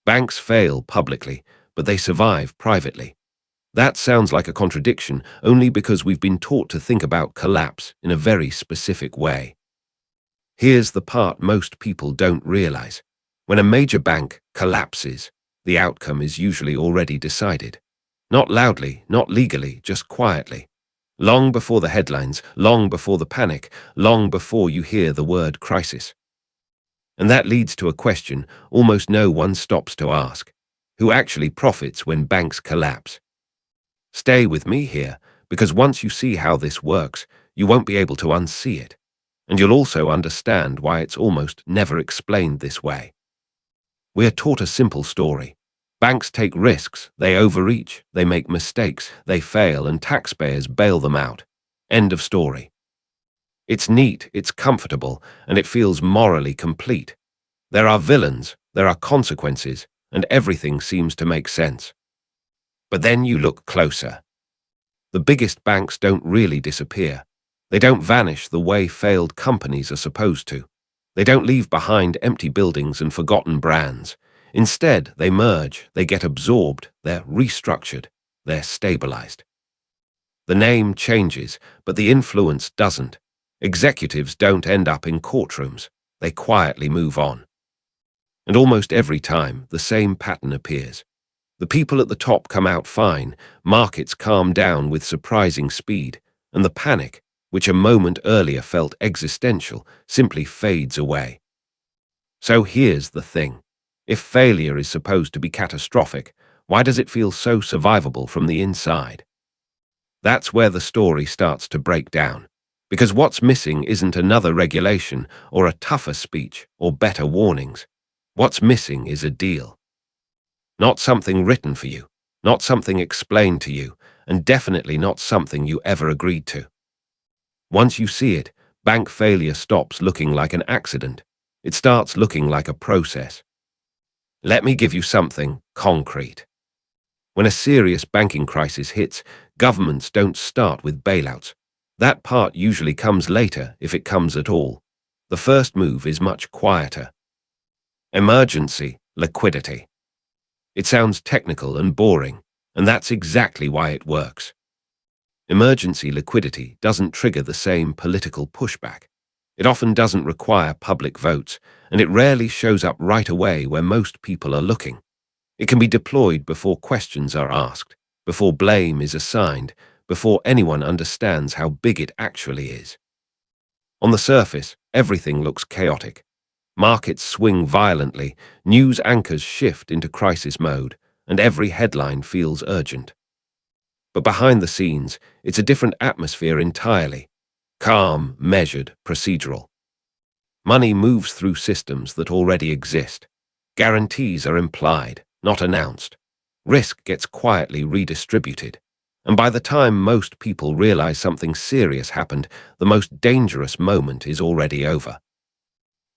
Banks fail publicly, but they survive privately. That sounds like a contradiction only because we've been taught to think about collapse in a very specific way. Here's the part most people don't realize. When a major bank collapses, the outcome is usually already decided. Not loudly, not legally, just quietly. Long before the headlines, long before the panic, long before you hear the word crisis. And that leads to a question almost no one stops to ask. Who actually profits when banks collapse? Stay with me here, because once you see how this works, you won't be able to unsee it. And you'll also understand why it's almost never explained this way. We're taught a simple story. Banks take risks, they overreach, they make mistakes, they fail, and taxpayers bail them out. End of story. It's neat, it's comfortable, and it feels morally complete. There are villains, there are consequences, and everything seems to make sense. But then you look closer. The biggest banks don't really disappear. They don't vanish the way failed companies are supposed to. They don't leave behind empty buildings and forgotten brands. Instead, they merge, they get absorbed, they're restructured, they're stabilized. The name changes, but the influence doesn't. Executives don't end up in courtrooms. They quietly move on. And almost every time, the same pattern appears. The people at the top come out fine, markets calm down with surprising speed, and the panic, which a moment earlier felt existential, simply fades away. So here's the thing. If failure is supposed to be catastrophic, why does it feel so survivable from the inside? That's where the story starts to break down. Because what's missing isn't another regulation or a tougher speech or better warnings. What's missing is a deal. Not something written for you, not something explained to you, and definitely not something you ever agreed to. Once you see it, bank failure stops looking like an accident. It starts looking like a process. Let me give you something concrete. When a serious banking crisis hits, governments don't start with bailouts. That part usually comes later, if it comes at all. The first move is much quieter. Emergency liquidity. It sounds technical and boring, and that's exactly why it works. Emergency liquidity doesn't trigger the same political pushback. It often doesn't require public votes, and it rarely shows up right away where most people are looking. It can be deployed before questions are asked, before blame is assigned, before anyone understands how big it actually is. On the surface, everything looks chaotic. Markets swing violently, news anchors shift into crisis mode, and every headline feels urgent. But behind the scenes, it's a different atmosphere entirely. Calm, measured, procedural. Money moves through systems that already exist. Guarantees are implied, not announced. Risk gets quietly redistributed. And by the time most people realize something serious happened, the most dangerous moment is already over.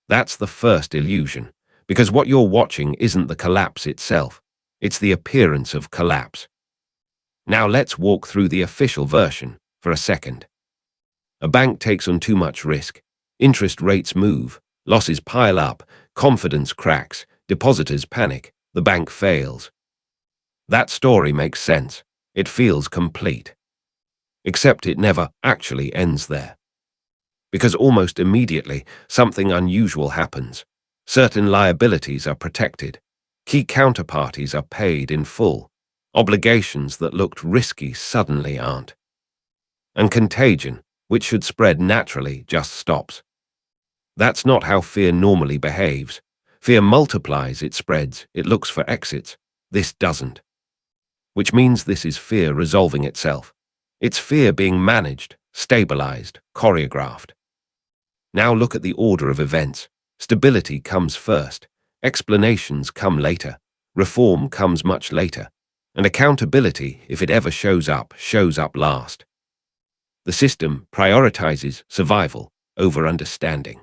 That's the first illusion, because what you're watching isn't the collapse itself, it's the appearance of collapse. Now let's walk through the official version for a second. A bank takes on too much risk. Interest rates move, losses pile up, confidence cracks, depositors panic, the bank fails. That story makes sense. It feels complete. Except it never actually ends there. Because almost immediately, something unusual happens. Certain liabilities are protected. Key counterparties are paid in full. Obligations that looked risky suddenly aren't. And contagion, which should spread naturally, just stops. That's not how fear normally behaves. Fear multiplies, it spreads, it looks for exits. This doesn't. Which means this is fear resolving itself. It's fear being managed, stabilized, choreographed. Now look at the order of events. Stability comes first. Explanations come later. Reform comes much later. And accountability, if it ever shows up last. The system prioritizes survival over understanding.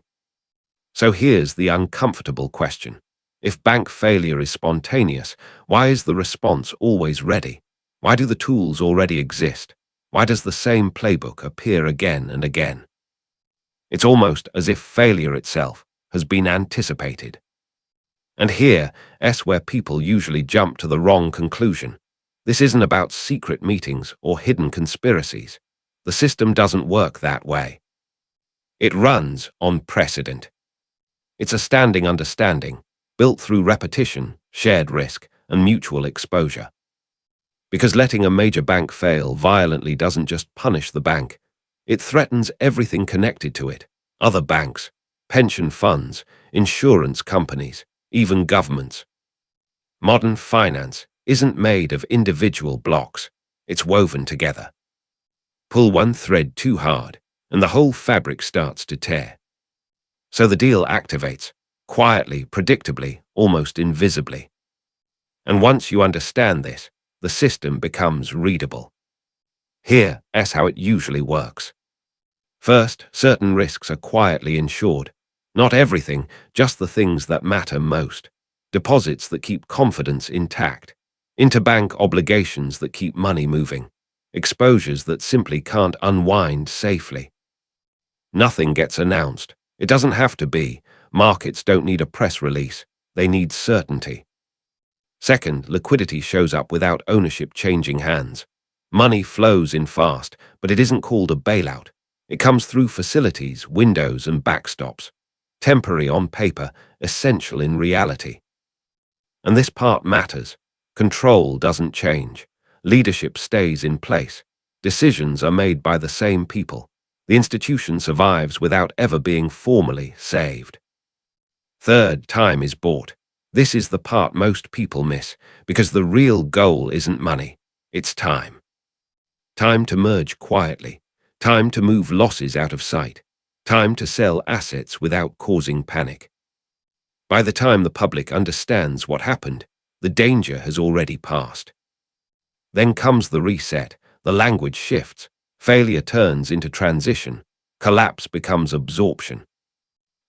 So here's the uncomfortable question. If bank failure is spontaneous, why is the response always ready? Why do the tools already exist? Why does the same playbook appear again and again? It's almost as if failure itself has been anticipated. And here's where people usually jump to the wrong conclusion. This isn't about secret meetings or hidden conspiracies. The system doesn't work that way. It runs on precedent. It's a standing understanding, built through repetition, shared risk, and mutual exposure. Because letting a major bank fail violently doesn't just punish the bank, it threatens everything connected to it: other banks, pension funds, insurance companies, even governments. Modern finance isn't made of individual blocks, it's woven together. Pull one thread too hard, and the whole fabric starts to tear. So the deal activates, quietly, predictably, almost invisibly. And once you understand this, the system becomes readable. Here's how it usually works. First, certain risks are quietly insured. Not everything, just the things that matter most. Deposits that keep confidence intact. Interbank obligations that keep money moving. Exposures that simply can't unwind safely. Nothing gets announced. It doesn't have to be. Markets don't need a press release. They need certainty. Second, liquidity shows up without ownership changing hands. Money flows in fast, but it isn't called a bailout. It comes through facilities, windows, and backstops. Temporary on paper, essential in reality. And this part matters. Control doesn't change. Leadership stays in place. Decisions are made by the same people. The institution survives without ever being formally saved. Third, time is bought. This is the part most people miss, because the real goal isn't money, it's time. Time to merge quietly, time to move losses out of sight, time to sell assets without causing panic. By the time the public understands what happened, the danger has already passed. Then comes the reset, the language shifts, failure turns into transition, collapse becomes absorption.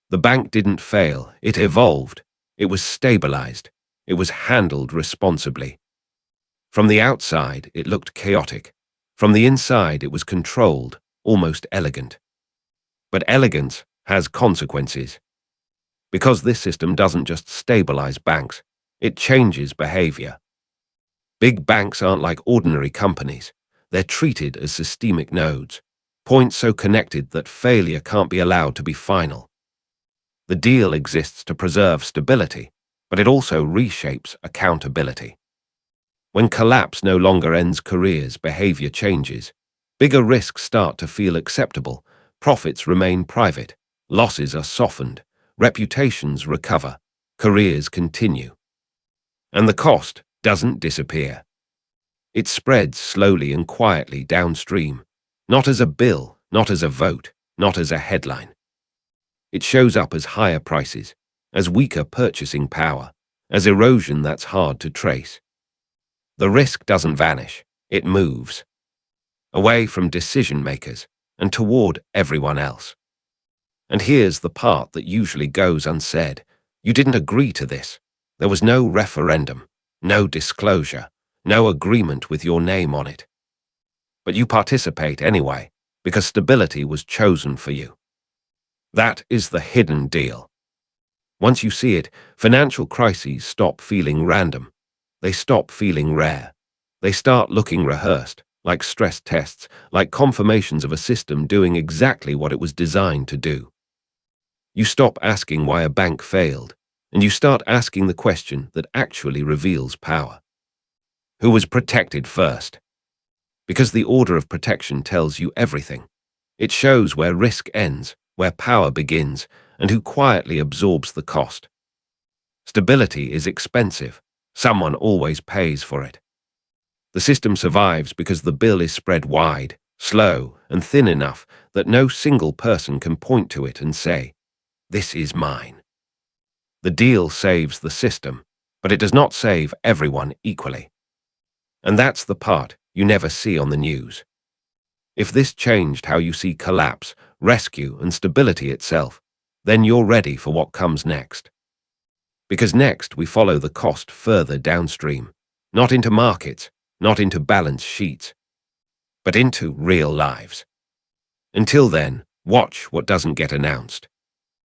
The bank didn't fail, it evolved. It was stabilized. It was handled responsibly. From the outside, it looked chaotic. From the inside, it was controlled, almost elegant. But elegance has consequences. Because this system doesn't just stabilize banks, it changes behavior. Big banks aren't like ordinary companies. They're treated as systemic nodes, points so connected that failure can't be allowed to be final. The deal exists to preserve stability, but it also reshapes accountability. When collapse no longer ends careers, behavior changes. Bigger risks start to feel acceptable, profits remain private, losses are softened, reputations recover, careers continue. And the cost doesn't disappear. It spreads slowly and quietly downstream, not as a bill, not as a vote, not as a headline. It shows up as higher prices, as weaker purchasing power, as erosion that's hard to trace. The risk doesn't vanish, it moves. Away from decision makers and toward everyone else. And here's the part that usually goes unsaid. You didn't agree to this. There was no referendum, no disclosure, no agreement with your name on it. But you participate anyway, because stability was chosen for you. That is the hidden deal. Once you see it, financial crises stop feeling random. They stop feeling rare. They start looking rehearsed, like stress tests, like confirmations of a system doing exactly what it was designed to do. You stop asking why a bank failed, and you start asking the question that actually reveals power. Who was protected first? Because the order of protection tells you everything. It shows where risk ends, where power begins, and who quietly absorbs the cost. Stability is expensive. Someone always pays for it. The system survives because the bill is spread wide, slow, and thin enough that no single person can point to it and say, "This is mine." The deal saves the system, but it does not save everyone equally. And that's the part you never see on the news. If this changed how you see collapse, rescue, and stability itself, then you're ready for what comes next. Because next we follow the cost further downstream, not into markets, not into balance sheets, but into real lives. Until then, watch what doesn't get announced.